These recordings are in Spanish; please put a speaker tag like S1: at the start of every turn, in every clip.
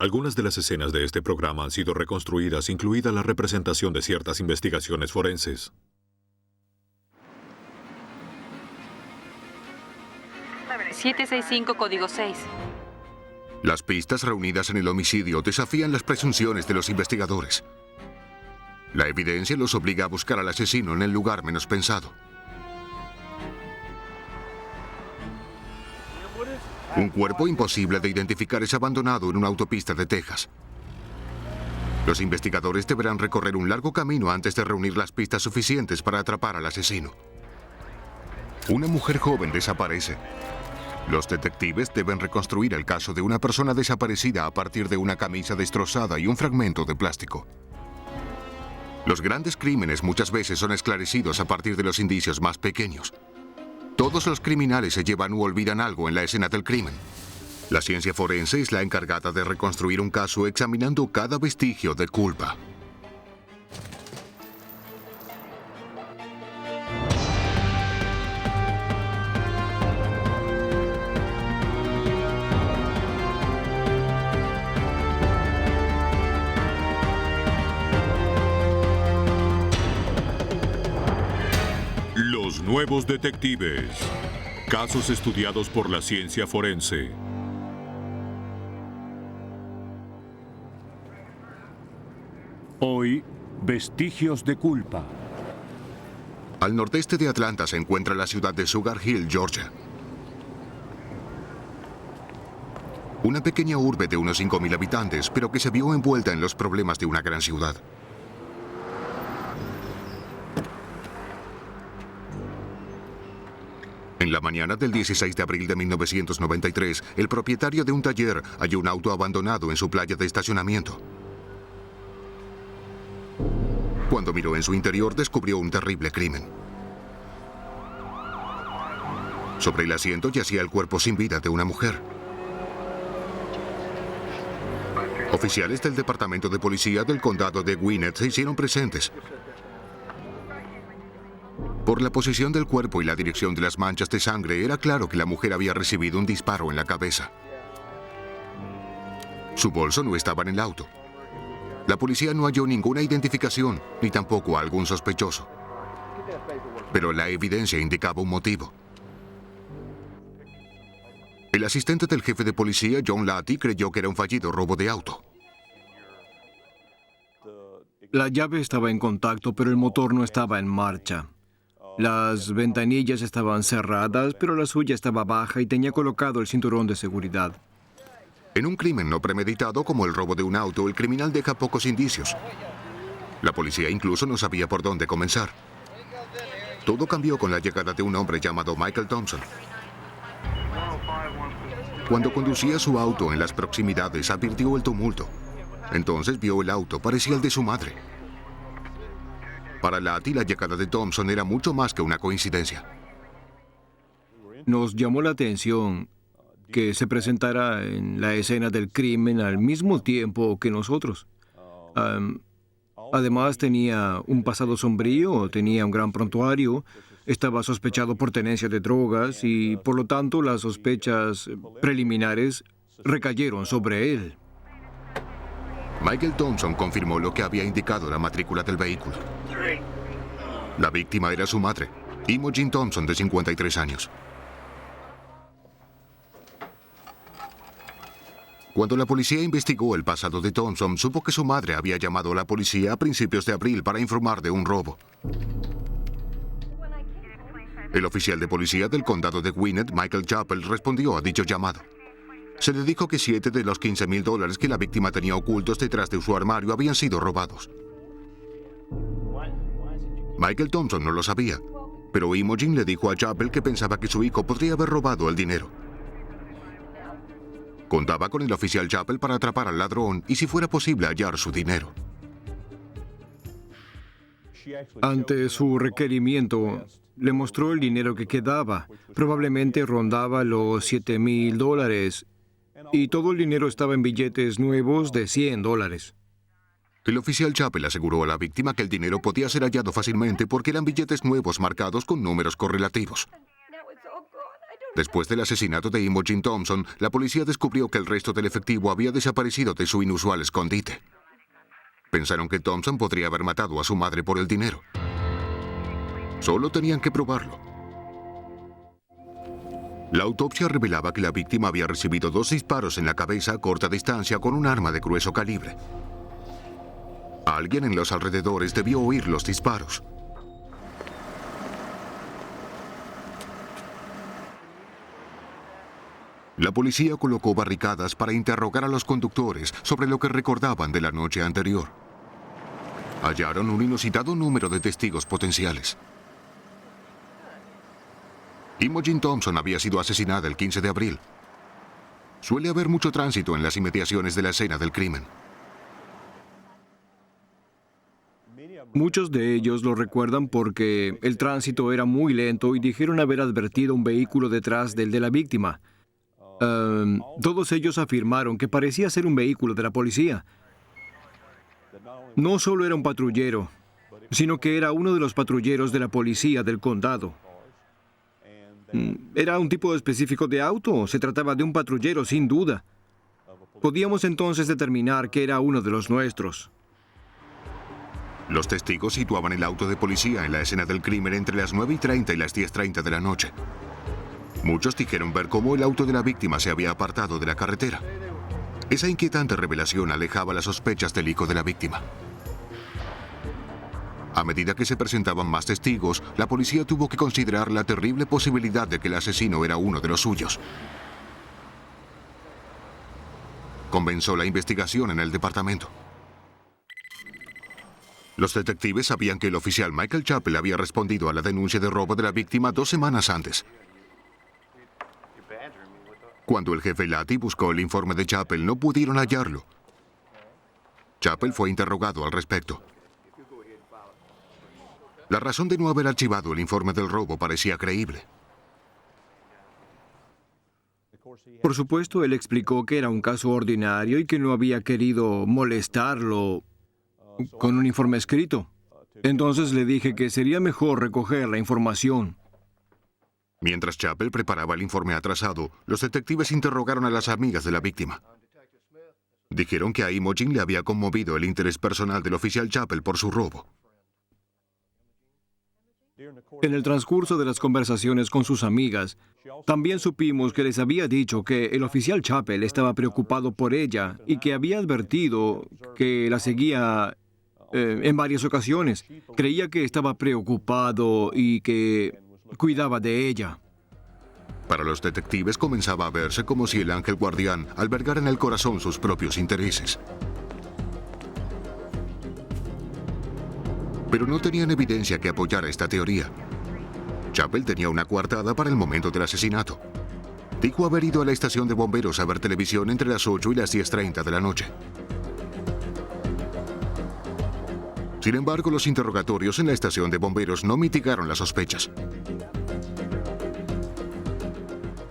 S1: Algunas de las escenas de este programa han sido reconstruidas, incluida la representación de ciertas investigaciones forenses.
S2: ...765 código 6.
S3: Las pistas reunidas en el homicidio desafían las presunciones de los investigadores. La evidencia los obliga a buscar al asesino en el lugar menos pensado. Un cuerpo imposible de identificar es abandonado en una autopista de Texas. Los investigadores deberán recorrer un largo camino antes de reunir las pistas suficientes para atrapar al asesino. Una mujer joven desaparece. Los detectives deben reconstruir el caso de una persona desaparecida a partir de una camisa destrozada y un fragmento de plástico. Los grandes crímenes muchas veces son esclarecidos a partir de los indicios más pequeños. Todos los criminales se llevan u olvidan algo en la escena del crimen. La ciencia forense es la encargada de reconstruir un caso examinando cada vestigio de culpa.
S1: Los nuevos detectives. Casos estudiados por la ciencia forense.
S4: Hoy, vestigios de culpa.
S3: Al nordeste de Atlanta se encuentra la ciudad de Sugar Hill, Georgia. Una pequeña urbe de unos 5.000 habitantes, pero que se vio envuelta en los problemas de una gran ciudad. En la mañana del 16 de abril de 1993, el propietario de un taller halló un auto abandonado en su playa de estacionamiento. Cuando miró en su interior, descubrió un terrible crimen. Sobre el asiento yacía el cuerpo sin vida de una mujer. Oficiales del Departamento de Policía del Condado de Gwinnett se hicieron presentes. Por la posición del cuerpo y la dirección de las manchas de sangre, era claro que la mujer había recibido un disparo en la cabeza. Su bolso no estaba en el auto. La policía no halló ninguna identificación, ni tampoco a algún sospechoso. Pero la evidencia indicaba un motivo. El asistente del jefe de policía, John Latty, creyó que era un fallido robo de auto.
S5: La llave estaba en contacto, pero el motor no estaba en marcha. Las ventanillas estaban cerradas, pero la suya estaba baja y tenía colocado el cinturón de seguridad.
S3: En un crimen no premeditado como el robo de un auto, el criminal deja pocos indicios. La policía incluso no sabía por dónde comenzar. Todo cambió con la llegada de un hombre llamado Michael Thompson. Cuando conducía su auto en las proximidades, advirtió el tumulto. Entonces vio el auto, parecía el de su madre. Para Latty, la llegada de Thompson era mucho más que una coincidencia.
S5: Nos llamó la atención que se presentara en la escena del crimen al mismo tiempo que nosotros. Además, tenía un pasado sombrío, tenía un gran prontuario, estaba sospechado por tenencia de drogas y, por lo tanto, las sospechas preliminares recayeron sobre él.
S3: Michael Thompson confirmó lo que había indicado la matrícula del vehículo. La víctima era su madre, Imogen Thompson, de 53 años. Cuando la policía investigó el pasado de Thompson, supo que su madre había llamado a la policía a principios de abril para informar de un robo. El oficial de policía del condado de Gwinnett, Michael Chappell, respondió a dicho llamado. Se le dijo que 7 de los $15,000 que la víctima tenía ocultos detrás de su armario habían sido robados. Michael Thompson no lo sabía, pero Imogen le dijo a Chappell que pensaba que su hijo podría haber robado el dinero. Contaba con el oficial Chappell para atrapar al ladrón y, si fuera posible, hallar su dinero.
S5: Ante su requerimiento, le mostró el dinero que quedaba. Probablemente rondaba los $7,000. Y todo el dinero estaba en billetes nuevos de $100.
S3: El oficial Chappell aseguró a la víctima que el dinero podía ser hallado fácilmente porque eran billetes nuevos marcados con números correlativos. Después del asesinato de Imogen Thompson, la policía descubrió que el resto del efectivo había desaparecido de su inusual escondite. Pensaron que Thompson podría haber matado a su madre por el dinero. Solo tenían que probarlo. La autopsia revelaba que la víctima había recibido 2 disparos en la cabeza a corta distancia con un arma de grueso calibre. Alguien en los alrededores debió oír los disparos. La policía colocó barricadas para interrogar a los conductores sobre lo que recordaban de la noche anterior. Hallaron un inusitado número de testigos potenciales. Imogen Thompson había sido asesinada el 15 de abril. Suele haber mucho tránsito en las inmediaciones de la escena del crimen.
S5: Muchos de ellos lo recuerdan porque el tránsito era muy lento y dijeron haber advertido un vehículo detrás del de la víctima. Todos ellos afirmaron que parecía ser un vehículo de la policía. No solo era un patrullero, sino que era uno de los patrulleros de la policía del condado. ¿Era un tipo específico de auto? Se trataba de un patrullero, sin duda. Podíamos entonces determinar que era uno de los nuestros.
S3: Los testigos situaban el auto de policía en la escena del crimen entre las 9:30 y las 10:30 de la noche. Muchos dijeron ver cómo el auto de la víctima se había apartado de la carretera. Esa inquietante revelación alejaba las sospechas del hijo de la víctima. A medida que se presentaban más testigos, la policía tuvo que considerar la terrible posibilidad de que el asesino era uno de los suyos. Comenzó la investigación en el departamento. Los detectives sabían que el oficial Michael Chappell había respondido a la denuncia de robo de la víctima 2 semanas antes. Cuando el jefe Lati buscó el informe de Chappell, no pudieron hallarlo. Chappell fue interrogado al respecto. La razón de no haber archivado el informe del robo parecía creíble.
S5: Por supuesto, él explicó que era un caso ordinario y que no había querido molestarlo con un informe escrito. Entonces le dije que sería mejor recoger la información.
S3: Mientras Chappell preparaba el informe atrasado, los detectives interrogaron a las amigas de la víctima. Dijeron que a Imogen le había conmovido el interés personal del oficial Chappell por su robo.
S5: En el transcurso de las conversaciones con sus amigas, también supimos que les había dicho que el oficial Chappell estaba preocupado por ella y que había advertido que la seguía en varias ocasiones. Creía que estaba preocupado y que cuidaba de ella.
S3: Para los detectives comenzaba a verse como si el ángel guardián albergara en el corazón sus propios intereses. Pero no tenían evidencia que apoyara esta teoría. Chappell tenía una coartada para el momento del asesinato. Dijo haber ido a la estación de bomberos a ver televisión entre las 8 y las 10:30 de la noche. Sin embargo, los interrogatorios en la estación de bomberos no mitigaron las sospechas.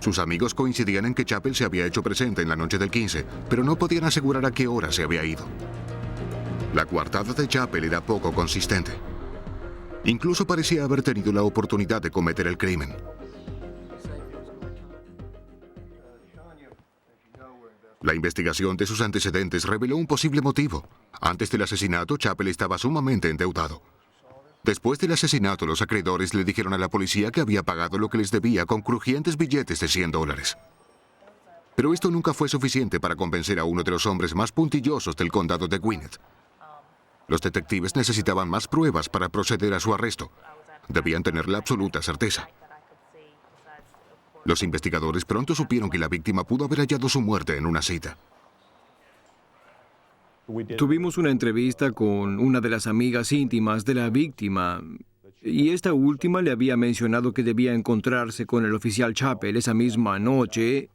S3: Sus amigos coincidían en que Chappell se había hecho presente en la noche del 15, pero no podían asegurar a qué hora se había ido. La coartada de Chappell era poco consistente. Incluso parecía haber tenido la oportunidad de cometer el crimen. La investigación de sus antecedentes reveló un posible motivo. Antes del asesinato, Chappell estaba sumamente endeudado. Después del asesinato, los acreedores le dijeron a la policía que había pagado lo que les debía con crujientes billetes de $100. Pero esto nunca fue suficiente para convencer a uno de los hombres más puntillosos del condado de Gwinnett. Los detectives necesitaban más pruebas para proceder a su arresto. Debían tener la absoluta certeza. Los investigadores pronto supieron que la víctima pudo haber hallado su muerte en una cita.
S5: Tuvimos una entrevista con una de las amigas íntimas de la víctima y esta última le había mencionado que debía encontrarse con el oficial Chappell esa misma noche,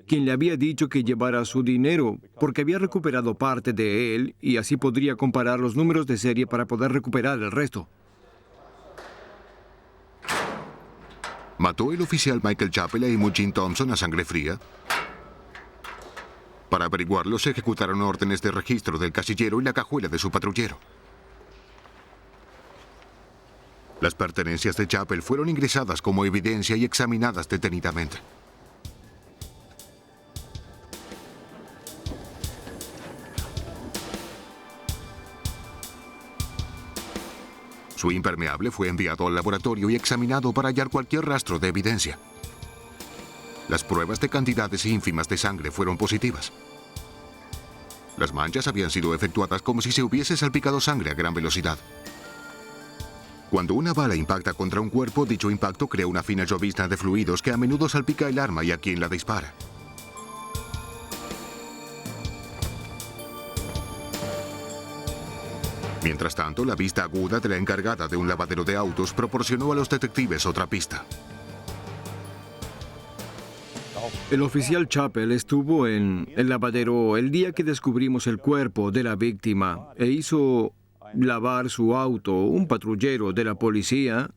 S5: quien le había dicho que llevara su dinero porque había recuperado parte de él y así podría comparar los números de serie para poder recuperar el resto.
S3: ¿Mató el oficial Michael Chappell a Imogen Thompson a sangre fría? Para averiguarlo, se ejecutaron órdenes de registro del casillero y la cajuela de su patrullero. Las pertenencias de Chappell fueron ingresadas como evidencia y examinadas detenidamente. Su impermeable fue enviado al laboratorio y examinado para hallar cualquier rastro de evidencia. Las pruebas de cantidades ínfimas de sangre fueron positivas. Las manchas habían sido efectuadas como si se hubiese salpicado sangre a gran velocidad. Cuando una bala impacta contra un cuerpo, dicho impacto crea una fina llovizna de fluidos que a menudo salpica el arma y a quien la dispara. Mientras tanto, la vista aguda de la encargada de un lavadero de autos proporcionó a los detectives otra pista.
S5: El oficial Chappell estuvo en el lavadero el día que descubrimos el cuerpo de la víctima e hizo lavar su auto un patrullero de la policía,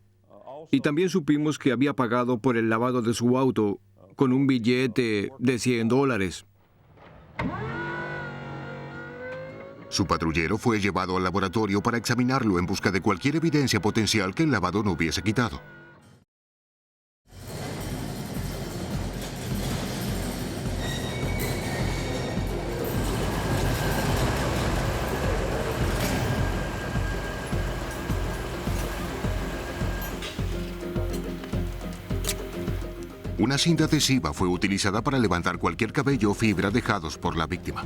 S5: y también supimos que había pagado por el lavado de su auto con un billete de $100.
S3: Su patrullero fue llevado al laboratorio para examinarlo en busca de cualquier evidencia potencial que el lavado no hubiese quitado. Una cinta adhesiva fue utilizada para levantar cualquier cabello o fibra dejados por la víctima.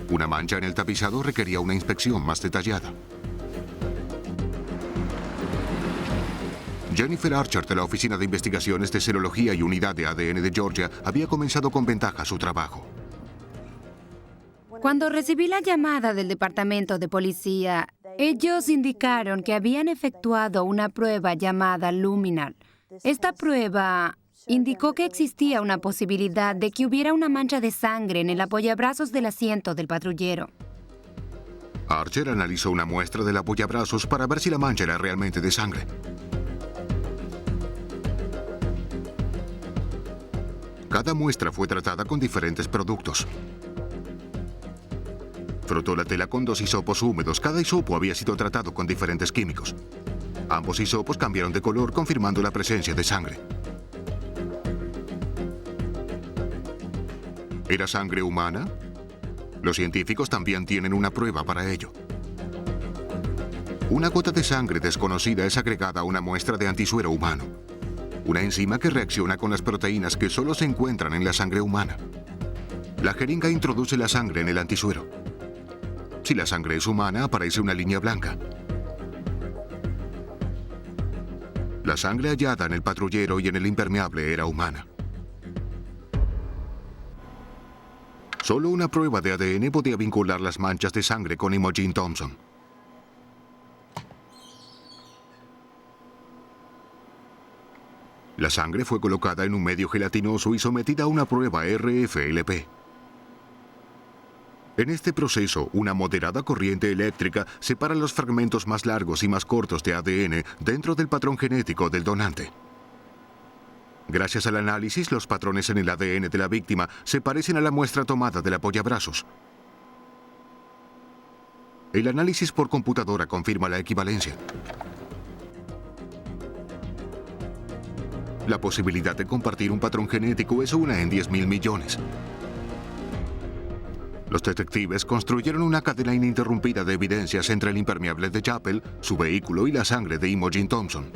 S3: Una mancha en el tapizado requería una inspección más detallada. Jennifer Archer, de la Oficina de Investigaciones de Serología y Unidad de ADN de Georgia, había comenzado con ventaja su trabajo.
S6: Cuando recibí la llamada del departamento de policía, ellos indicaron que habían efectuado una prueba llamada luminal. Esta prueba indicó que existía una posibilidad de que hubiera una mancha de sangre en el apoyabrazos del asiento del patrullero.
S3: Archer analizó una muestra del apoyabrazos para ver si la mancha era realmente de sangre. Cada muestra fue tratada con diferentes productos. Frotó la tela con 2 hisopos húmedos. Cada hisopo había sido tratado con diferentes químicos. Ambos hisopos cambiaron de color, confirmando la presencia de sangre. ¿Era sangre humana? Los científicos también tienen una prueba para ello. Una gota de sangre desconocida es agregada a una muestra de antisuero humano, una enzima que reacciona con las proteínas que solo se encuentran en la sangre humana. La jeringa introduce la sangre en el antisuero. Si la sangre es humana, aparece una línea blanca. La sangre hallada en el patrullero y en el impermeable era humana. Solo una prueba de ADN podía vincular las manchas de sangre con Imogen Thompson. La sangre fue colocada en un medio gelatinoso y sometida a una prueba RFLP. En este proceso, una moderada corriente eléctrica separa los fragmentos más largos y más cortos de ADN dentro del patrón genético del donante. Gracias al análisis, los patrones en el ADN de la víctima se parecen a la muestra tomada del apoyabrazos. El análisis por computadora confirma la equivalencia. La posibilidad de compartir un patrón genético es una en 10.000 millones. Los detectives construyeron una cadena ininterrumpida de evidencias entre el impermeable de Chappell, su vehículo y la sangre de Imogen Thompson.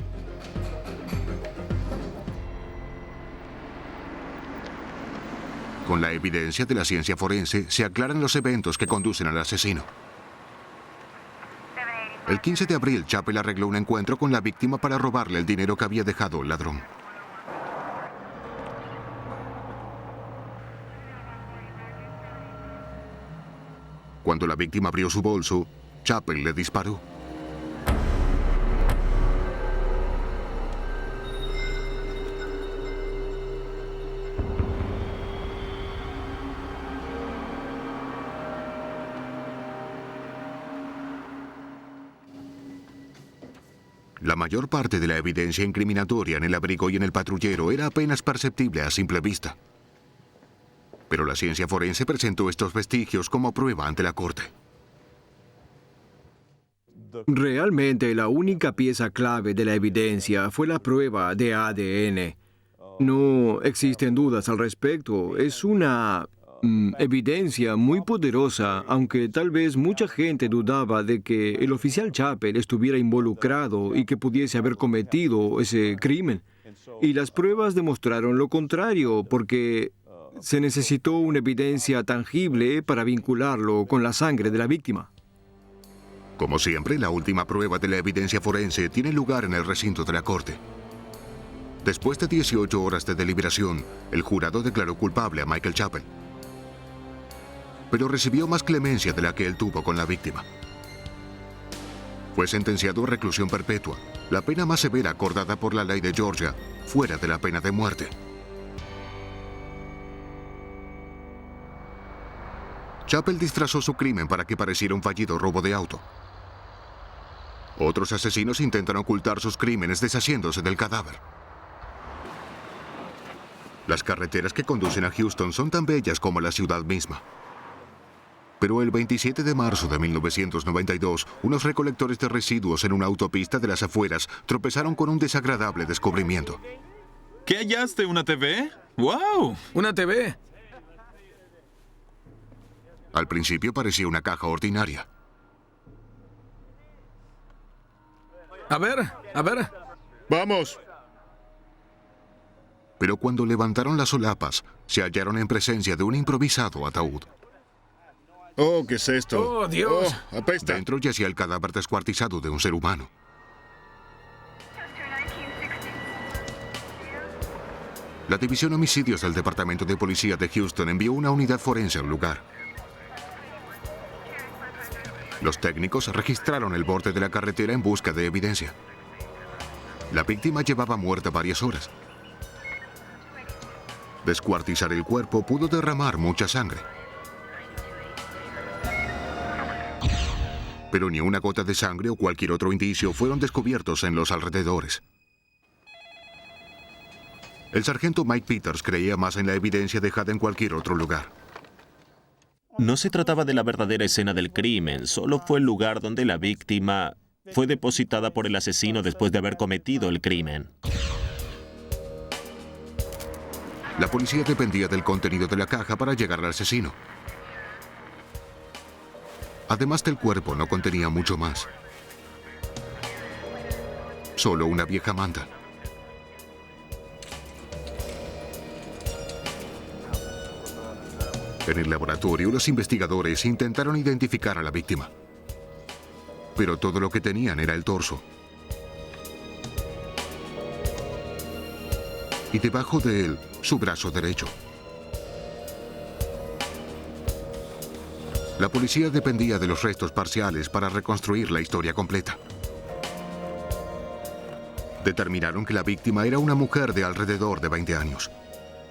S3: Con la evidencia de la ciencia forense, se aclaran los eventos que conducen al asesino. El 15 de abril, Chappell arregló un encuentro con la víctima para robarle el dinero que había dejado el ladrón. Cuando la víctima abrió su bolso, Chappell le disparó. La mayor parte de la evidencia incriminatoria en el abrigo y en el patrullero era apenas perceptible a simple vista. Pero la ciencia forense presentó estos vestigios como prueba ante la corte.
S5: Realmente la única pieza clave de la evidencia fue la prueba de ADN. No existen dudas al respecto. Es una evidencia muy poderosa, aunque tal vez mucha gente dudaba de que el oficial Chappell estuviera involucrado y que pudiese haber cometido ese crimen. Y las pruebas demostraron lo contrario, porque se necesitó una evidencia tangible para vincularlo con la sangre de la víctima.
S3: Como siempre, la última prueba de la evidencia forense tiene lugar en el recinto de la corte. Después de 18 horas de deliberación, el jurado declaró culpable a Michael Chappell. Pero recibió más clemencia de la que él tuvo con la víctima. Fue sentenciado a reclusión perpetua, la pena más severa acordada por la ley de Georgia, fuera de la pena de muerte. Chappell disfrazó su crimen para que pareciera un fallido robo de auto. Otros asesinos intentan ocultar sus crímenes deshaciéndose del cadáver. Las carreteras que conducen a Houston son tan bellas como la ciudad misma. Pero el 27 de marzo de 1992, unos recolectores de residuos en una autopista de las afueras tropezaron con un desagradable descubrimiento.
S7: ¿Qué hallaste? ¿Una TV? ¡Wow!
S8: ¿Una TV?
S3: Al principio parecía una caja ordinaria.
S8: A ver.
S7: ¡Vamos!
S3: Pero cuando levantaron las solapas, se hallaron en presencia de un improvisado ataúd.
S7: Oh, ¿qué es esto?
S8: ¡Oh, Dios!
S7: Oh, apesta.
S3: Dentro yacía el cadáver descuartizado de un ser humano. La División Homicidios del Departamento de Policía de Houston envió una unidad forense al lugar. Los técnicos registraron el borde de la carretera en busca de evidencia. La víctima llevaba muerta varias horas. Descuartizar el cuerpo pudo derramar mucha sangre. Pero ni una gota de sangre o cualquier otro indicio fueron descubiertos en los alrededores. El sargento Mike Peters creía más en la evidencia dejada en cualquier otro lugar.
S9: No se trataba de la verdadera escena del crimen, solo fue el lugar donde la víctima fue depositada por el asesino después de haber cometido el crimen.
S3: La policía dependía del contenido de la caja para llegar al asesino. Además del cuerpo, no contenía mucho más. Solo una vieja manta. En el laboratorio, los investigadores intentaron identificar a la víctima. Pero todo lo que tenían era el torso. Y debajo de él, su brazo derecho. La policía dependía de los restos parciales para reconstruir la historia completa. Determinaron que la víctima era una mujer de alrededor de 20 años.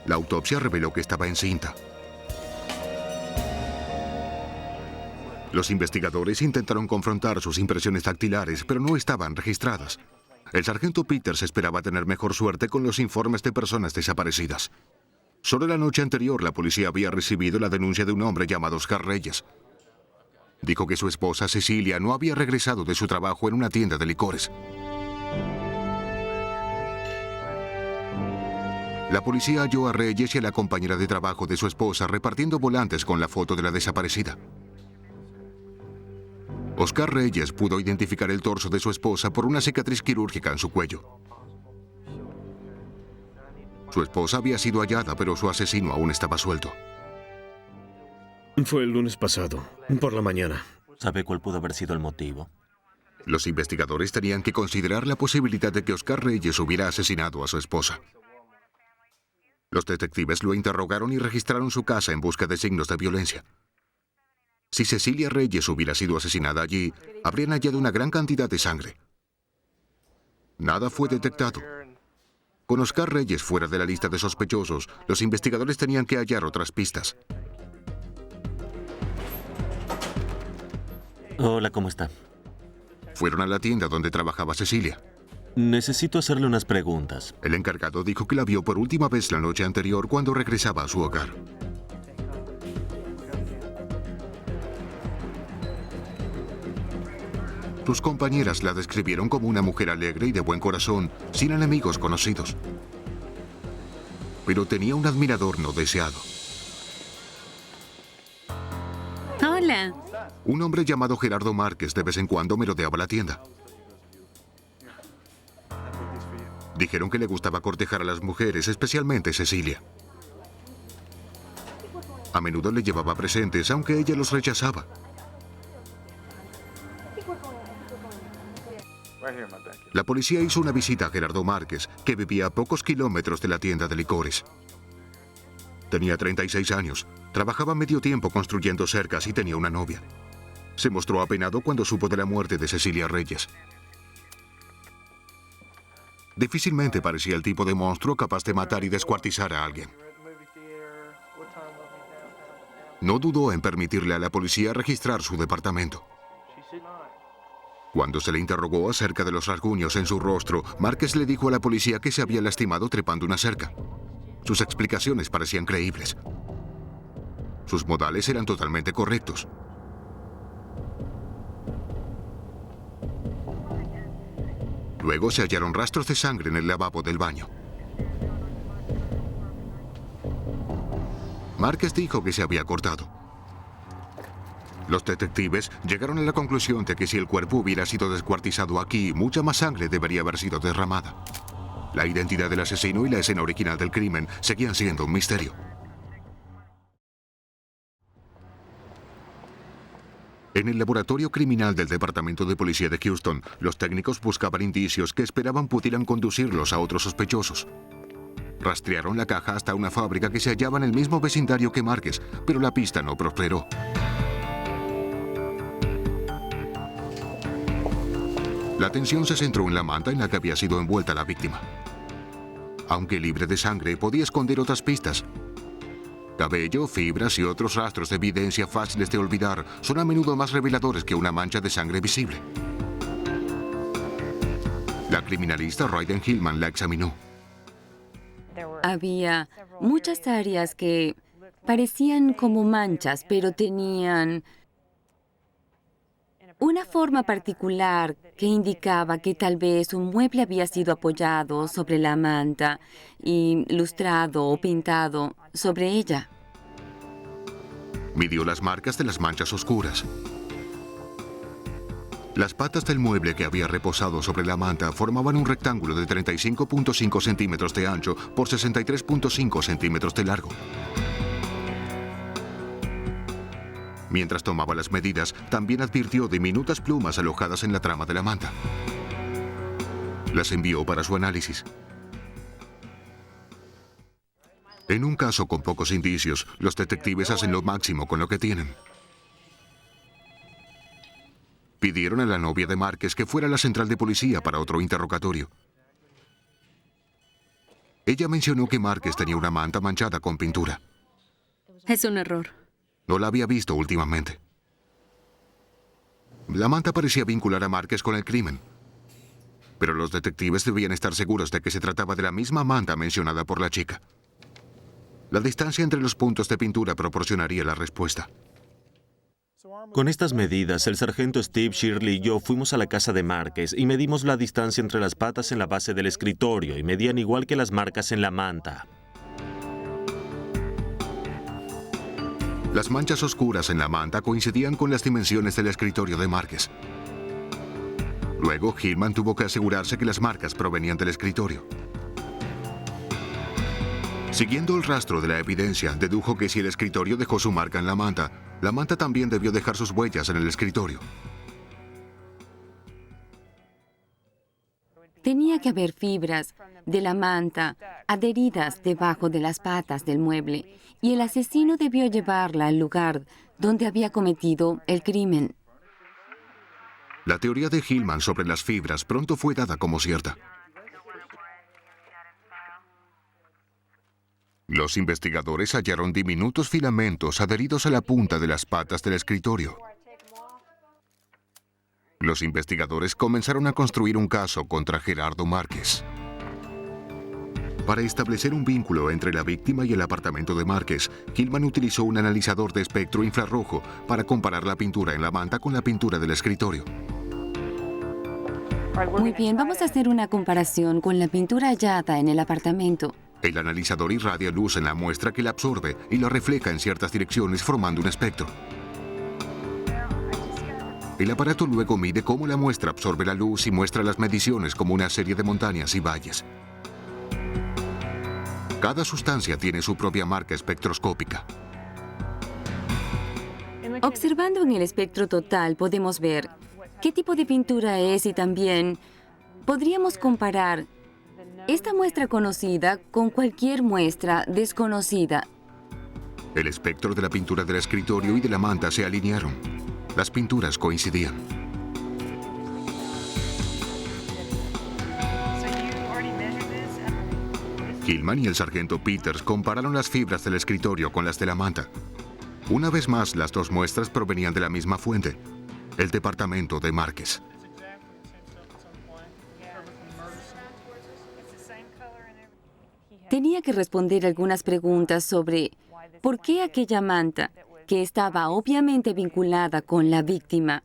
S3: La autopsia reveló que estaba encinta. Los investigadores intentaron confrontar sus impresiones dactilares, pero no estaban registradas. El sargento Peters esperaba tener mejor suerte con los informes de personas desaparecidas. Solo la noche anterior, la policía había recibido la denuncia de un hombre llamado Oscar Reyes. Dijo que su esposa, Cecilia, no había regresado de su trabajo en una tienda de licores. La policía halló a Reyes y a la compañera de trabajo de su esposa repartiendo volantes con la foto de la desaparecida. Oscar Reyes pudo identificar el torso de su esposa por una cicatriz quirúrgica en su cuello. Su esposa había sido hallada, pero su asesino aún estaba suelto.
S10: Fue el lunes pasado, por la mañana.
S9: ¿Sabe cuál pudo haber sido el motivo?
S3: Los investigadores tenían que considerar la posibilidad de que Oscar Reyes hubiera asesinado a su esposa. Los detectives lo interrogaron y registraron su casa en busca de signos de violencia. Si Cecilia Reyes hubiera sido asesinada allí, habrían hallado una gran cantidad de sangre. Nada fue detectado. Con Oscar Reyes fuera de la lista de sospechosos, los investigadores tenían que hallar otras pistas.
S9: Hola, ¿cómo está?
S3: Fueron a la tienda donde trabajaba Cecilia.
S9: Necesito hacerle unas preguntas.
S3: El encargado dijo que la vio por última vez la noche anterior cuando regresaba a su hogar. Sus compañeras la describieron como una mujer alegre y de buen corazón, sin enemigos conocidos. Pero tenía un admirador no deseado.
S2: Hola.
S3: Un hombre llamado Gerardo Márquez de vez en cuando merodeaba la tienda. Dijeron que le gustaba cortejar a las mujeres, especialmente Cecilia. A menudo le llevaba presentes, aunque ella los rechazaba. La policía hizo una visita a Gerardo Márquez, que vivía a pocos kilómetros de la tienda de licores. Tenía 36 años, trabajaba medio tiempo construyendo cercas y tenía una novia. Se mostró apenado cuando supo de la muerte de Cecilia Reyes. Difícilmente parecía el tipo de monstruo capaz de matar y descuartizar a alguien. No dudó en permitirle a la policía registrar su departamento. Cuando se le interrogó acerca de los rasguños en su rostro, Márquez le dijo a la policía que se había lastimado trepando una cerca. Sus explicaciones parecían creíbles. Sus modales eran totalmente correctos. Luego se hallaron rastros de sangre en el lavabo del baño. Márquez dijo que se había cortado. Los detectives llegaron a la conclusión de que si el cuerpo hubiera sido descuartizado aquí, mucha más sangre debería haber sido derramada. La identidad del asesino y la escena original del crimen seguían siendo un misterio. En el laboratorio criminal del Departamento de Policía de Houston, los técnicos buscaban indicios que esperaban pudieran conducirlos a otros sospechosos. Rastrearon la caja hasta una fábrica que se hallaba en el mismo vecindario que Márquez, pero la pista no prosperó. La atención se centró en la manta en la que había sido envuelta la víctima. Aunque libre de sangre, podía esconder otras pistas. Cabello, fibras y otros rastros de evidencia fáciles de olvidar son a menudo más reveladores que una mancha de sangre visible. La criminalista Raiden Hillman la examinó.
S11: Había muchas áreas que parecían como manchas, pero tenían una forma particular que indicaba que tal vez un mueble había sido apoyado sobre la manta y lustrado o pintado sobre ella.
S3: Midió las marcas de las manchas oscuras. Las patas del mueble que había reposado sobre la manta formaban un rectángulo de 35.5 centímetros de ancho por 63.5 centímetros de largo. Mientras tomaba las medidas, también advirtió diminutas plumas alojadas en la trama de la manta. Las envió para su análisis. En un caso con pocos indicios, los detectives hacen lo máximo con lo que tienen. Pidieron a la novia de Márquez que fuera a la central de policía para otro interrogatorio. Ella mencionó que Márquez tenía una manta manchada con pintura.
S11: Es un error.
S3: No la había visto últimamente. La manta parecía vincular a Márquez con el crimen. Pero los detectives debían estar seguros de que se trataba de la misma manta mencionada por la chica. La distancia entre los puntos de pintura proporcionaría la respuesta.
S9: Con estas medidas, el sargento Steve, Shirley y yo fuimos a la casa de Márquez y medimos la distancia entre las patas en la base del escritorio y medían igual que las marcas en la manta.
S3: Las manchas oscuras en la manta coincidían con las dimensiones del escritorio de Márquez. Luego, Hillman tuvo que asegurarse que las marcas provenían del escritorio. Siguiendo el rastro de la evidencia, dedujo que si el escritorio dejó su marca en la manta también debió dejar sus huellas en el escritorio.
S11: Tenía que haber fibras de la manta adheridas debajo de las patas del mueble y el asesino debió llevarla al lugar donde había cometido el crimen.
S3: La teoría de Hillman sobre las fibras pronto fue dada como cierta. Los investigadores hallaron diminutos filamentos adheridos a la punta de las patas del escritorio. Los investigadores comenzaron a construir un caso contra Gerardo Márquez. Para establecer un vínculo entre la víctima y el apartamento de Márquez, Hillman utilizó un analizador de espectro infrarrojo para comparar la pintura en la manta con la pintura del escritorio.
S11: Muy bien, vamos a hacer una comparación con la pintura hallada en el apartamento.
S3: El analizador irradia luz en la muestra que la absorbe y la refleja en ciertas direcciones formando un espectro. El aparato luego mide cómo la muestra absorbe la luz y muestra las mediciones como una serie de montañas y valles. Cada sustancia tiene su propia marca espectroscópica.
S11: Observando en el espectro total podemos ver qué tipo de pintura es y también podríamos comparar esta muestra conocida con cualquier muestra desconocida.
S3: El espectro de la pintura del escritorio y de la manta se alinearon. Las pinturas coincidían. Hillman y el sargento Peters compararon las fibras del escritorio con las de la manta. Una vez más, las dos muestras provenían de la misma fuente, el departamento de Márquez.
S11: Tenía que responder algunas preguntas sobre por qué aquella manta, que estaba obviamente vinculada con la víctima,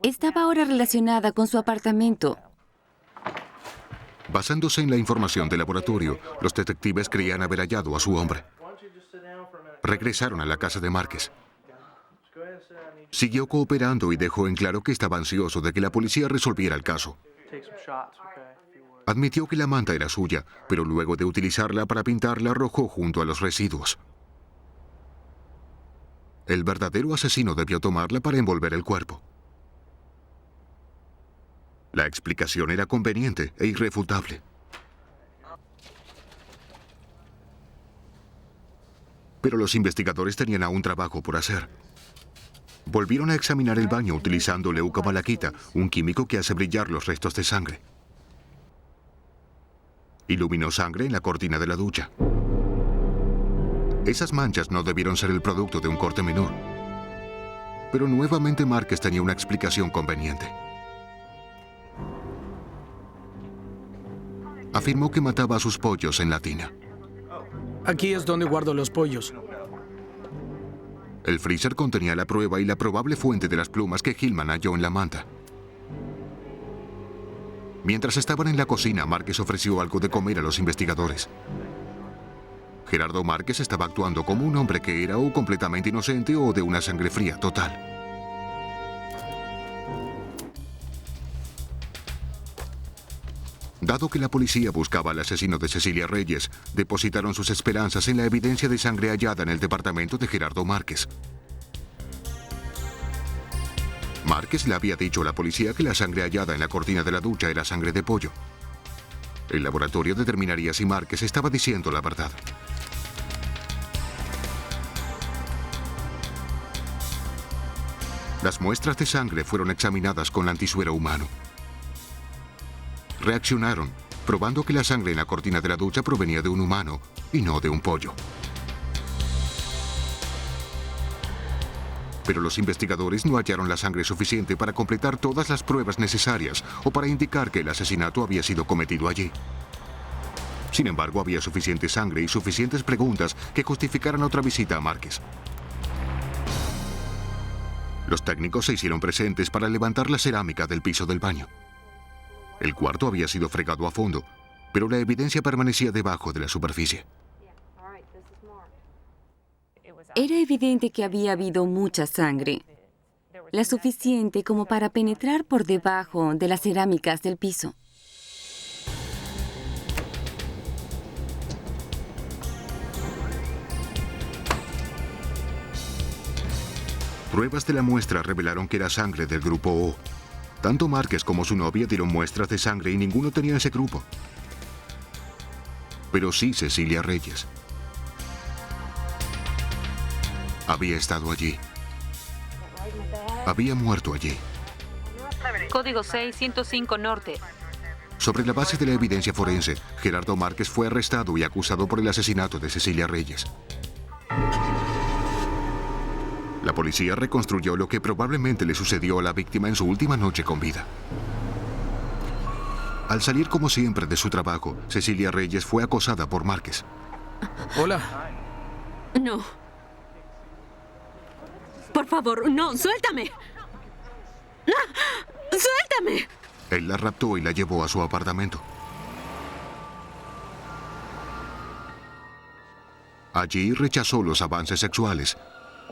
S11: estaba ahora relacionada con su apartamento.
S3: Basándose en la información del laboratorio, los detectives creían haber hallado a su hombre. Regresaron a la casa de Márquez. Siguió cooperando y dejó en claro que estaba ansioso de que la policía resolviera el caso. Admitió que la manta era suya, pero luego de utilizarla para pintar la arrojó junto a los residuos. El verdadero asesino debió tomarla para envolver el cuerpo. La explicación era conveniente e irrefutable. Pero los investigadores tenían aún trabajo por hacer. Volvieron a examinar el baño utilizando leucomalaquita, un químico que hace brillar los restos de sangre. Iluminó sangre en la cortina de la ducha. Esas manchas no debieron ser el producto de un corte menor. Pero nuevamente Márquez tenía una explicación conveniente. Afirmó que mataba a sus pollos en la tina.
S8: Aquí es donde guardo los pollos.
S3: El freezer contenía la prueba y la probable fuente de las plumas que Hillman halló en la manta. Mientras estaban en la cocina, Márquez ofreció algo de comer a los investigadores. Gerardo Márquez estaba actuando como un hombre que era o completamente inocente o de una sangre fría total. Dado que la policía buscaba al asesino de Cecilia Reyes, depositaron sus esperanzas en la evidencia de sangre hallada en el departamento de Gerardo Márquez. Márquez le había dicho a la policía que la sangre hallada en la cortina de la ducha era sangre de pollo. El laboratorio determinaría si Márquez estaba diciendo la verdad. Las muestras de sangre fueron examinadas con antisuero humano. Reaccionaron, probando que la sangre en la cortina de la ducha provenía de un humano y no de un pollo. Pero los investigadores no hallaron la sangre suficiente para completar todas las pruebas necesarias o para indicar que el asesinato había sido cometido allí. Sin embargo, había suficiente sangre y suficientes preguntas que justificaran otra visita a Márquez. Los técnicos se hicieron presentes para levantar la cerámica del piso del baño. El cuarto había sido fregado a fondo, pero la evidencia permanecía debajo de la superficie.
S11: Era evidente que había habido mucha sangre, la suficiente como para penetrar por debajo de las cerámicas del piso.
S3: Pruebas de la muestra revelaron que era sangre del grupo O. Tanto Márquez como su novia dieron muestras de sangre y ninguno tenía ese grupo. Pero sí Cecilia Reyes. Había estado allí. Había muerto allí.
S2: Código 6105 Norte.
S3: Sobre la base de la evidencia forense, Gerardo Márquez fue arrestado y acusado por el asesinato de Cecilia Reyes. La policía reconstruyó lo que probablemente le sucedió a la víctima en su última noche con vida. Al salir como siempre de su trabajo, Cecilia Reyes fue acosada por Márquez.
S8: Hola.
S2: No. Por favor, no, suéltame. ¡Suéltame!
S3: Él la raptó y la llevó a su apartamento. Allí rechazó los avances sexuales,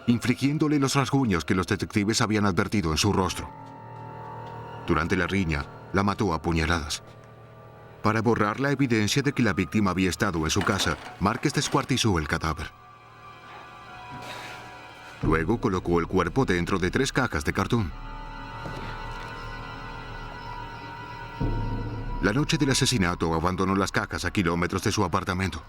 S3: infligiéndole los rasguños que los detectives habían advertido en su rostro. Durante la riña, la mató a puñaladas. Para borrar la evidencia de que la víctima había estado en su casa, Márquez descuartizó el cadáver. Luego colocó el cuerpo dentro de 3 cajas de cartón. La noche del asesinato abandonó las cajas a kilómetros de su apartamento.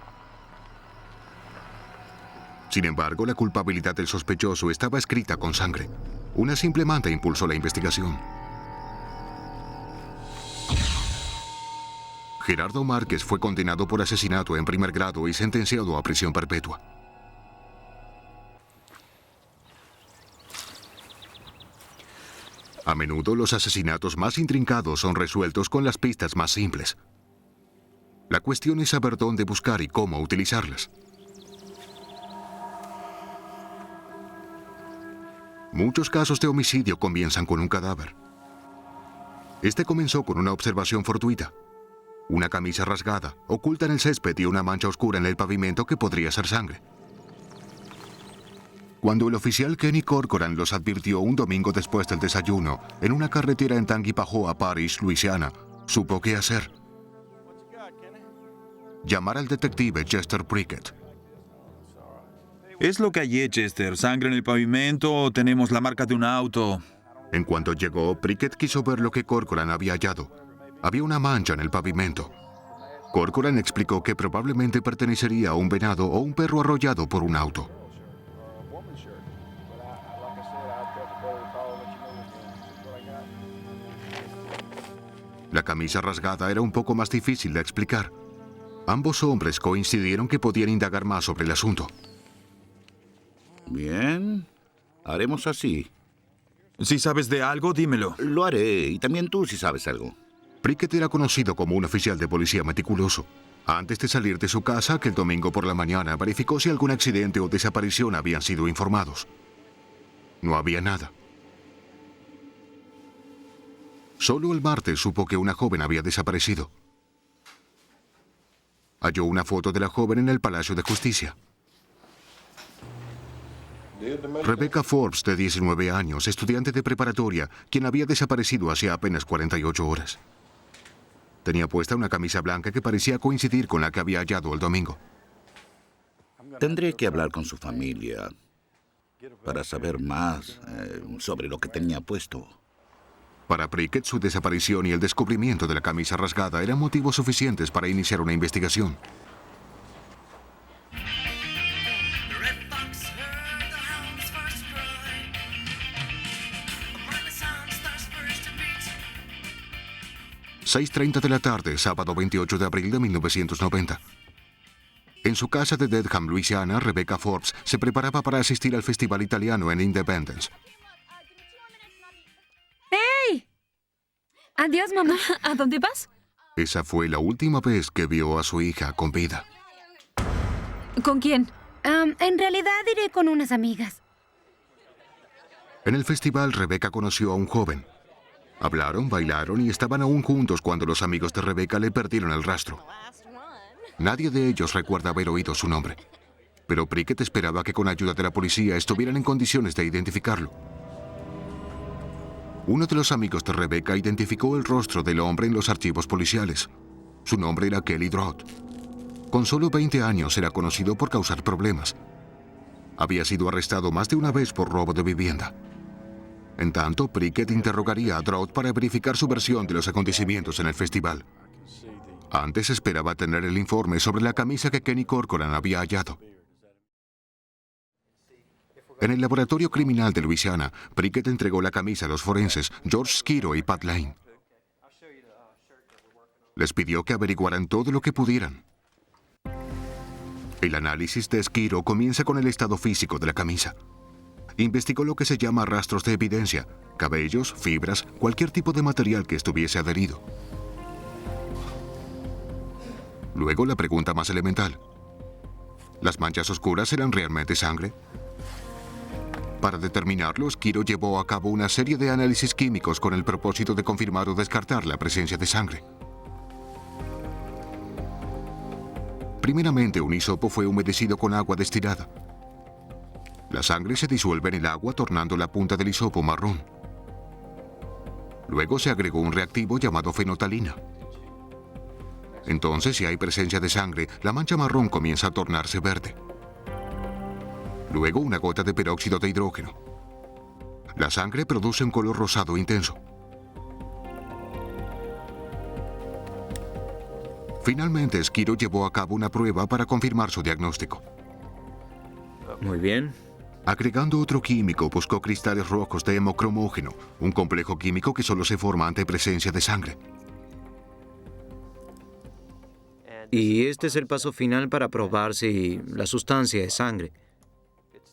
S3: Sin embargo, la culpabilidad del sospechoso estaba escrita con sangre. Una simple manta impulsó la investigación. Gerardo Márquez fue condenado por asesinato en primer grado y sentenciado a prisión perpetua. A menudo los asesinatos más intrincados son resueltos con las pistas más simples. La cuestión es saber dónde buscar y cómo utilizarlas. Muchos casos de homicidio comienzan con un cadáver. Este comenzó con una observación fortuita. Una camisa rasgada, oculta en el césped y una mancha oscura en el pavimento que podría ser sangre. Cuando el oficial Kenny Corcoran los advirtió un domingo después del desayuno, en una carretera en Tangipahoa Parish, Luisiana, supo qué hacer. Llamar al detective Chester Prickett.
S7: ¿Es lo que hay, Chester? ¿Sangre en el pavimento o tenemos la marca de un auto?
S3: En cuanto llegó, Prickett quiso ver lo que Corcoran había hallado. Había una mancha en el pavimento. Corcoran explicó que probablemente pertenecería a un venado o un perro arrollado por un auto. La camisa rasgada era un poco más difícil de explicar. Ambos hombres coincidieron que podían indagar más sobre el asunto.
S12: Bien, haremos así.
S7: Si sabes de algo, dímelo.
S12: Lo haré, y también tú si sabes algo.
S3: Prickett era conocido como un oficial de policía meticuloso. Antes de salir de su casa, aquel domingo por la mañana, verificó si algún accidente o desaparición habían sido informados. No había nada. Solo el martes supo que una joven había desaparecido. Halló una foto de la joven en el Palacio de Justicia. Rebecca Forbes, de 19 años, estudiante de preparatoria, quien había desaparecido hacía apenas 48 horas. Tenía puesta una camisa blanca que parecía coincidir con la que había hallado el domingo.
S12: Tendré que hablar con su familia para saber más sobre lo que tenía puesto.
S3: Para Prickett, su desaparición y el descubrimiento de la camisa rasgada eran motivos suficientes para iniciar una investigación. ...6:30 de la tarde, sábado 28 de abril de 1990. En su casa de Dedham, Luisiana, Rebecca Forbes se preparaba para asistir al festival italiano en Independence.
S6: ¡Hey! Adiós, mamá.
S2: ¿A dónde vas?
S3: Esa fue la última vez que vio a su hija con vida.
S2: ¿Con quién?
S6: En realidad iré con unas amigas.
S3: En el festival, Rebecca conoció a un joven. Hablaron, bailaron y estaban aún juntos cuando los amigos de Rebecca le perdieron el rastro. Nadie de ellos recuerda haber oído su nombre, pero Prickett esperaba que con ayuda de la policía estuvieran en condiciones de identificarlo. Uno de los amigos de Rebecca identificó el rostro del hombre en los archivos policiales. Su nombre era Kelly Drott. Con solo 20 años era conocido por causar problemas. Había sido arrestado más de una vez por robo de vivienda. En tanto, Prickett interrogaría a Drott para verificar su versión de los acontecimientos en el festival. Antes esperaba tener el informe sobre la camisa que Kenny Corcoran había hallado. En el laboratorio criminal de Luisiana, Prickett entregó la camisa a los forenses George Skiro y Pat Lane. Les pidió que averiguaran todo lo que pudieran. El análisis de Skiro comienza con el estado físico de la camisa. Investigó lo que se llama rastros de evidencia, cabellos, fibras, cualquier tipo de material que estuviese adherido. Luego la pregunta más elemental. ¿Las manchas oscuras eran realmente sangre? Para determinarlo, Skiro llevó a cabo una serie de análisis químicos con el propósito de confirmar o descartar la presencia de sangre. Primeramente, un hisopo fue humedecido con agua destilada. La sangre se disuelve en el agua, tornando la punta del hisopo marrón. Luego se agregó un reactivo llamado fenotalina. Entonces, si hay presencia de sangre, la mancha marrón comienza a tornarse verde. Luego, una gota de peróxido de hidrógeno. La sangre produce un color rosado intenso. Finalmente, Skiro llevó a cabo una prueba para confirmar su diagnóstico.
S10: Muy bien.
S3: Agregando otro químico, buscó cristales rojos de hemocromógeno, un complejo químico que solo se forma ante presencia de sangre.
S10: Y este es el paso final para probar si la sustancia es sangre.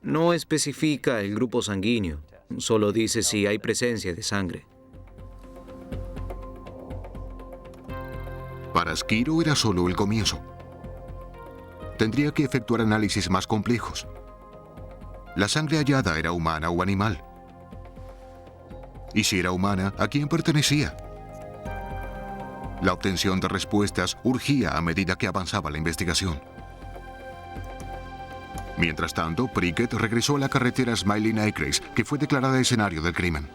S10: No especifica el grupo sanguíneo, solo dice si hay presencia de sangre.
S3: Para Skiro era solo el comienzo. Tendría que efectuar análisis más complejos. ¿La sangre hallada era humana o animal? Y si era humana, ¿a quién pertenecía? La obtención de respuestas urgía a medida que avanzaba la investigación. Mientras tanto, Prickett regresó a la carretera Smiling Acres, que fue declarada escenario del crimen.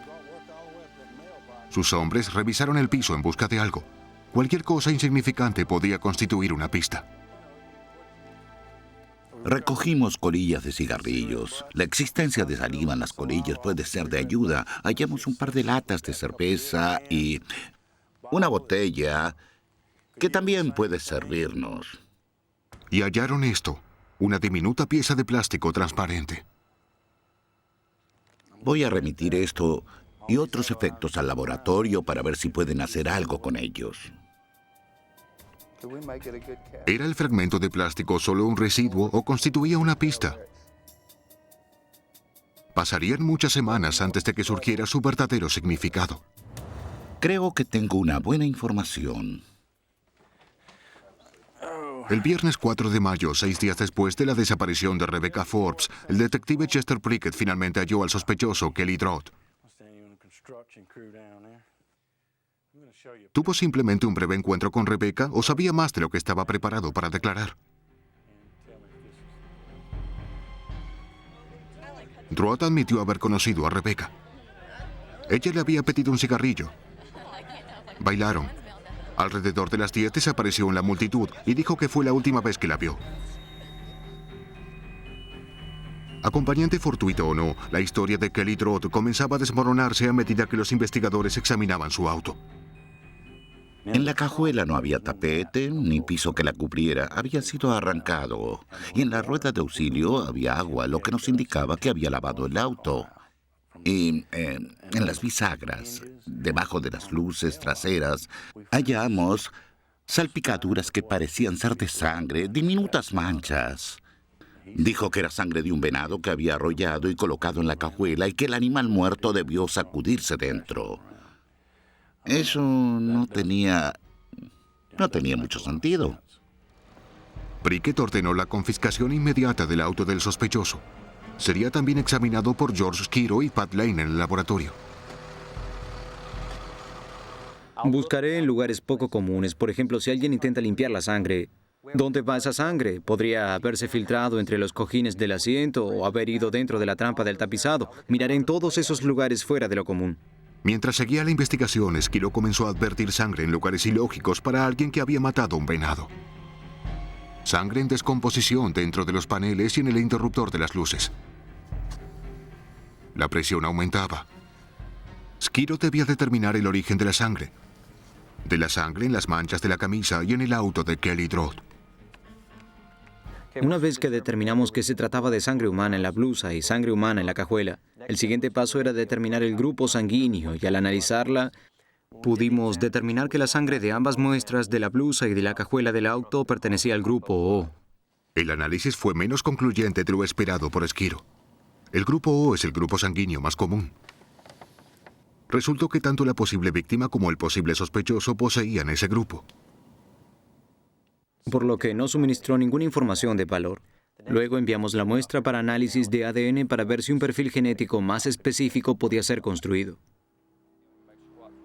S3: Sus hombres revisaron el piso en busca de algo. Cualquier cosa insignificante podía constituir una pista.
S12: Recogimos colillas de cigarrillos. La existencia de saliva en las colillas puede ser de ayuda. Hallamos un par de latas de cerveza y una botella que también puede servirnos.
S3: Y hallaron esto, una diminuta pieza de plástico transparente.
S12: Voy a remitir esto y otros efectos al laboratorio para ver si pueden hacer algo con ellos.
S3: ¿Era el fragmento de plástico solo un residuo o constituía una pista? Pasarían muchas semanas antes de que surgiera su verdadero significado.
S12: Creo que tengo una buena información.
S3: El viernes 4 de mayo, 6 días después de la desaparición de Rebecca Forbes, el detective Chester Prickett finalmente halló al sospechoso Kelly Drodd. ¿Tuvo simplemente un breve encuentro con Rebecca o sabía más de lo que estaba preparado para declarar? Drodd admitió haber conocido a Rebecca. Ella le había pedido un cigarrillo. Bailaron. Alrededor de las 10 desapareció en la multitud y dijo que fue la última vez que la vio. Acompañante fortuito o no, la historia de Kelly Drodd comenzaba a desmoronarse a medida que los investigadores examinaban su auto.
S12: En la cajuela no había tapete ni piso que la cubriera. Había sido arrancado. Y en la rueda de auxilio había agua, lo que nos indicaba que había lavado el auto. Y en las bisagras, debajo de las luces traseras, hallamos salpicaduras que parecían ser de sangre, diminutas manchas. Dijo que era sangre de un venado que había arrollado y colocado en la cajuela y que el animal muerto debió sacudirse dentro. Eso no tenía mucho sentido.
S3: Prickett ordenó la confiscación inmediata del auto del sospechoso. Sería también examinado por George Skiro y Pat Lane en el laboratorio.
S10: Buscaré en lugares poco comunes. Por ejemplo, si alguien intenta limpiar la sangre, ¿dónde va esa sangre? Podría haberse filtrado entre los cojines del asiento o haber ido dentro de la trampa del tapizado. Miraré en todos esos lugares fuera de lo común.
S3: Mientras seguía la investigación, Skiro comenzó a advertir sangre en lugares ilógicos para alguien que había matado a un venado. Sangre en descomposición dentro de los paneles y en el interruptor de las luces. La presión aumentaba. Skiro debía determinar el origen de la sangre. De la sangre en las manchas de la camisa y en el auto de Kelly Drodd.
S10: Una vez que determinamos que se trataba de sangre humana en la blusa y sangre humana en la cajuela, el siguiente paso era determinar el grupo sanguíneo y al analizarla, pudimos determinar que la sangre de ambas muestras de la blusa y de la cajuela del auto pertenecía al grupo O.
S3: El análisis fue menos concluyente de lo esperado por Skiro. El grupo O es el grupo sanguíneo más común. Resultó que tanto la posible víctima como el posible sospechoso poseían ese grupo.
S10: Por lo que no suministró ninguna información de valor. Luego enviamos la muestra para análisis de ADN para ver si un perfil genético más específico podía ser construido.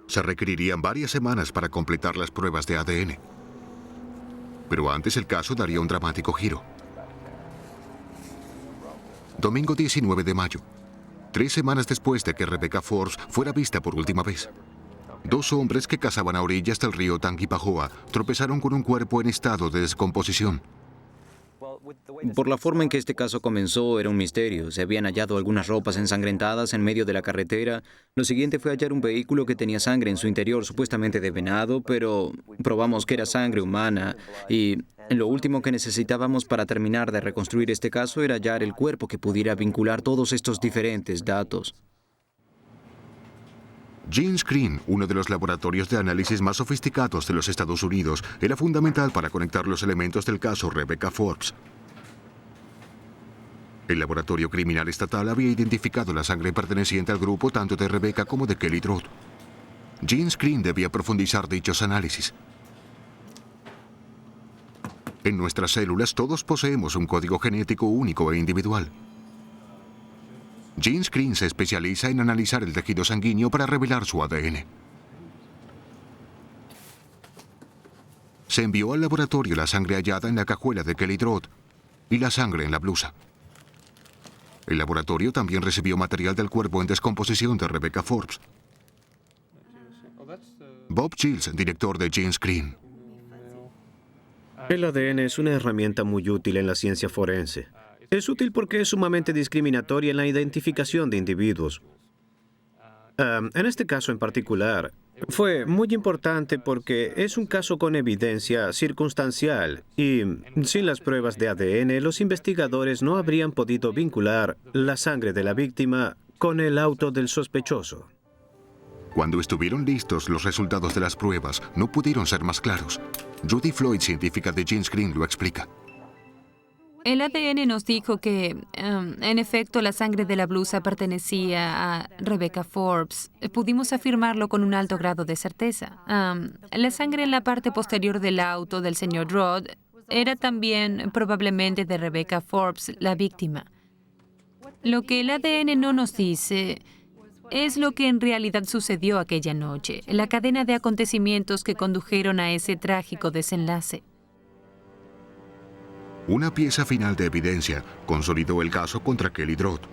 S3: Se requerirían varias semanas para completar las pruebas de ADN. Pero antes el caso daría un dramático giro. Domingo 19 de mayo, 3 semanas después de que Rebecca Forbes fuera vista por última vez. 2 hombres que cazaban a orillas del río Tangipahoa tropezaron con un cuerpo en estado de descomposición.
S10: Por la forma en que este caso comenzó, era un misterio. Se habían hallado algunas ropas ensangrentadas en medio de la carretera. Lo siguiente fue hallar un vehículo que tenía sangre en su interior, supuestamente de venado, pero probamos que era sangre humana. Y lo último que necesitábamos para terminar de reconstruir este caso era hallar el cuerpo que pudiera vincular todos estos diferentes datos.
S3: Gene Screen, uno de los laboratorios de análisis más sofisticados de los Estados Unidos, era fundamental para conectar los elementos del caso Rebecca Forbes. El laboratorio criminal estatal había identificado la sangre perteneciente al grupo tanto de Rebecca como de Kelly Drott. Gene Screen debía profundizar dichos análisis. En nuestras células todos poseemos un código genético único e individual. Gene Screen se especializa en analizar el tejido sanguíneo para revelar su ADN. Se envió al laboratorio la sangre hallada en la cajuela de Kelly Drott y la sangre en la blusa. El laboratorio también recibió material del cuerpo en descomposición de Rebecca Forbes. Bob Shields, director de Gene Screen.
S13: El ADN es una herramienta muy útil en la ciencia forense. Es útil porque es sumamente discriminatoria en la identificación de individuos. En este caso en particular, fue muy importante porque es un caso con evidencia circunstancial y sin las pruebas de ADN, los investigadores no habrían podido vincular la sangre de la víctima con el auto del sospechoso.
S3: Cuando estuvieron listos los resultados de las pruebas, no pudieron ser más claros. Judy Floyd, científica de Gene Screen, lo explica.
S2: El ADN nos dijo que, en efecto, la sangre de la blusa pertenecía a Rebecca Forbes. Pudimos afirmarlo con un alto grado de certeza. La sangre en la parte posterior del auto del señor Drott era también probablemente de Rebecca Forbes, la víctima. Lo que el ADN no nos dice es lo que en realidad sucedió aquella noche, la cadena de acontecimientos que condujeron a ese trágico desenlace.
S3: Una pieza final de evidencia consolidó el caso contra Kelly Drott.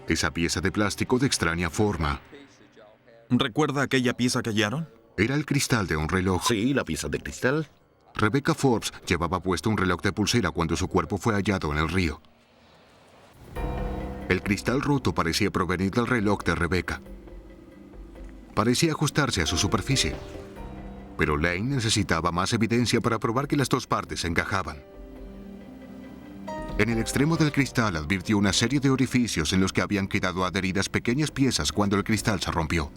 S3: Esa pieza de plástico de extraña forma.
S7: ¿Recuerda aquella pieza que hallaron?
S3: Era el cristal de un reloj.
S12: Sí, la pieza de cristal.
S3: Rebecca Forbes llevaba puesto un reloj de pulsera cuando su cuerpo fue hallado en el río. El cristal roto parecía provenir del reloj de Rebecca. Parecía ajustarse a su superficie. Pero Lane necesitaba más evidencia para probar que las dos partes encajaban. En el extremo del cristal advirtió una serie de orificios en los que habían quedado adheridas pequeñas piezas cuando el cristal se rompió.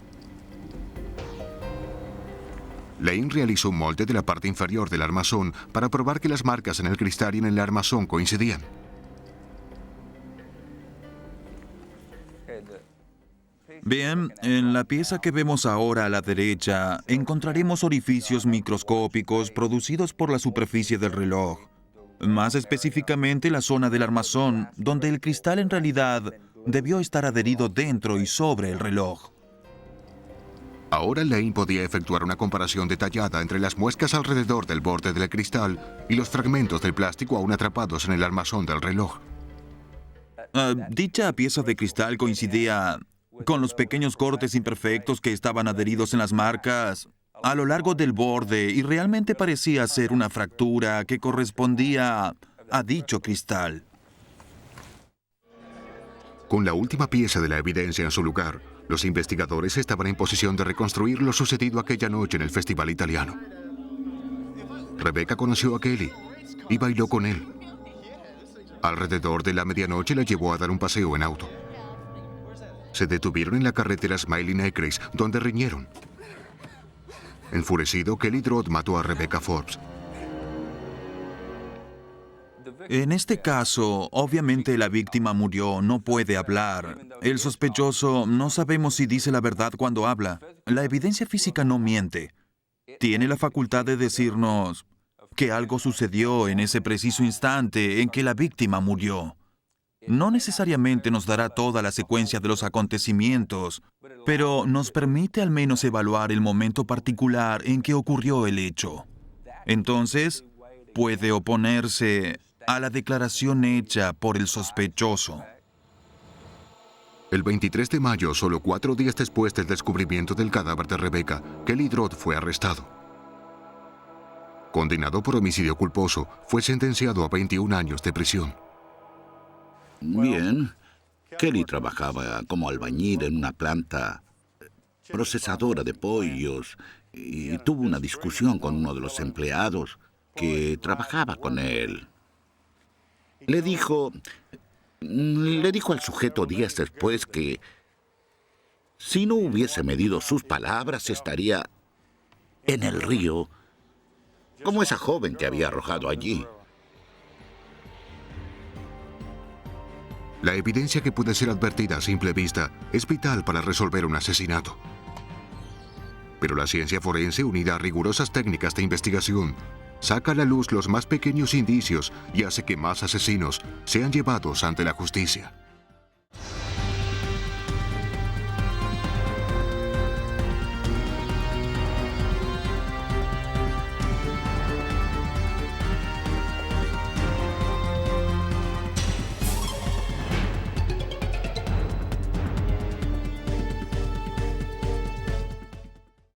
S3: Lane realizó un molde de la parte inferior del armazón para probar que las marcas en el cristal y en el armazón coincidían.
S7: Bien, en la pieza que vemos ahora a la derecha, encontraremos orificios microscópicos producidos por la superficie del reloj. Más específicamente la zona del armazón, donde el cristal en realidad debió estar adherido dentro y sobre el reloj.
S3: Ahora Lane podía efectuar una comparación detallada entre las muescas alrededor del borde del cristal y los fragmentos del plástico aún atrapados en el armazón del reloj.
S7: Dicha pieza de cristal coincidía con los pequeños cortes imperfectos que estaban adheridos en las marcas a lo largo del borde y realmente parecía ser una fractura que correspondía a dicho cristal.
S3: Con la última pieza de la evidencia en su lugar, los investigadores estaban en posición de reconstruir lo sucedido aquella noche en el festival italiano. Rebecca conoció a Kelly y bailó con él. Alrededor de la medianoche la llevó a dar un paseo en auto. Se detuvieron en la carretera Smiley Acres, donde riñeron. Enfurecido, Kelly Drott mató a Rebecca Forbes.
S7: En este caso, obviamente la víctima murió, no puede hablar. El sospechoso no sabemos si dice la verdad cuando habla. La evidencia física no miente. Tiene la facultad de decirnos que algo sucedió en ese preciso instante en que la víctima murió. No necesariamente nos dará toda la secuencia de los acontecimientos, pero nos permite al menos evaluar el momento particular en que ocurrió el hecho. Entonces, puede oponerse a la declaración hecha por el sospechoso.
S3: El 23 de mayo, solo 4 días después del descubrimiento del cadáver de Rebecca, Kelly Drott fue arrestado. Condenado por homicidio culposo, fue sentenciado a 21 años de prisión.
S12: Bien, Kelly trabajaba como albañil en una planta procesadora de pollos y tuvo una discusión con uno de los empleados que trabajaba con él. Le dijo al sujeto días después que si no hubiese medido sus palabras estaría en el río, como esa joven que había arrojado allí.
S3: La evidencia que puede ser advertida a simple vista es vital para resolver un asesinato. Pero la ciencia forense, unida a rigurosas técnicas de investigación, saca a la luz los más pequeños indicios y hace que más asesinos sean llevados ante la justicia.